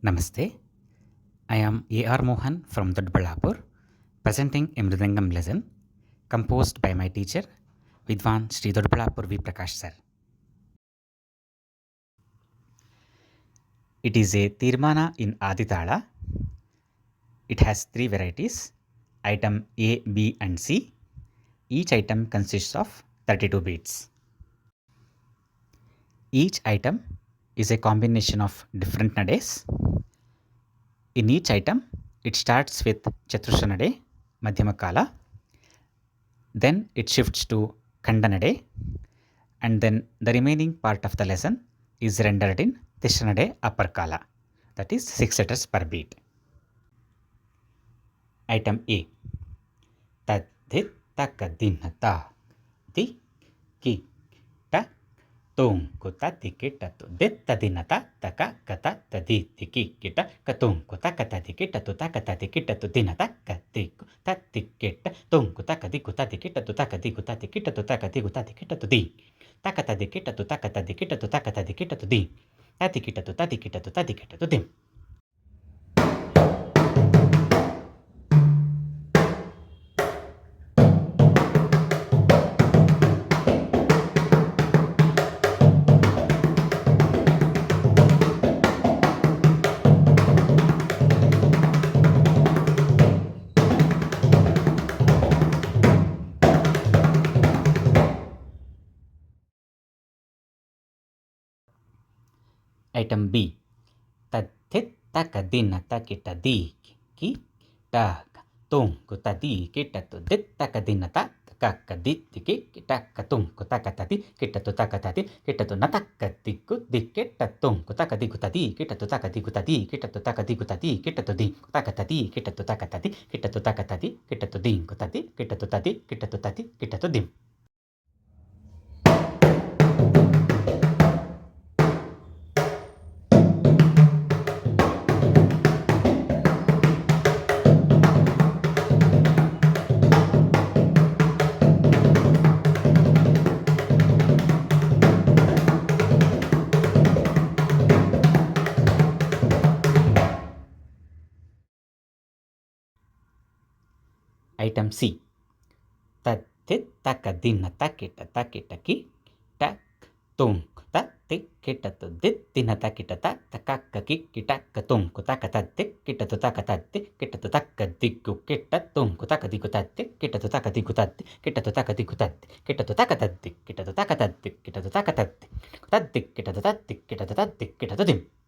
Namaste. I am A.R. Mohan from Doddaballapur, presenting a Mridangam lesson composed by my teacher, Vidwan Sri Doddaballapur V. Prakash sir. It is a Tirmana in Aditala. It has three varieties, item A, B and C. Each item consists of 32 beats. Each item is a combination of different nades. In each item, it starts with Chatusha Nade, Madhyama Kala. Then it shifts to Khanda Nade, and then the remaining part of the lesson is rendered in Tishra Nade Upper Kala, that is 6 letters per beat. Item A. Ta dhit ta ka din ta ti ki ta tung ku ta ti ki ta tu dit ta din ta ta ka ta ta di ti ki ta ka tung ku ta ta ti ki ta tu ta ta ti ki ta tu din ta ka ti ku ta ti ki ta tung ku ta di ku ta ti ki ta tu ta di ku ta ti ki ta tu ta di ku ta ti ki ta tu di ta ta di ki ta tu ta di ki ta tu ta di ki ta tu di ta ti ki ta tu ta di ki ta tu ta di ki ta tu dim. Item B. Ta thit ta ka din ta ki ta di ki ta tung ku ta di ki ta tu dit ta ka din ta ka di ti ki ta ka tung ku ta di ki ta tu ta di ki ta tu na ta ka di ku di ki ta tung ku ta di ku ta di ki ta tu ta di ku ta di ki ta tu ta di ku ta di ki ta tu di ku ta di ki ta tu ta di ki ta tu ta di ki ta tu di ku ta di ki ta tu di ki ta tu di ki ta tu dim. Item C. Ta thit ta ka din ta ki ta ki ta tung ta ti ki ta tu dit din ta ki ta ka ki ta ka tung ku ta ti ki ta tu ta ti ki ta tu ta di ku ki ta tung ku ta di ku ta ti ki ta tu ta di ku ta ti ki ta tu ta di ku ta ti ki ta tu ta di ki ta tu ta di ki ta tu ta di ku ta di ki ta tu di ki ta tu dim.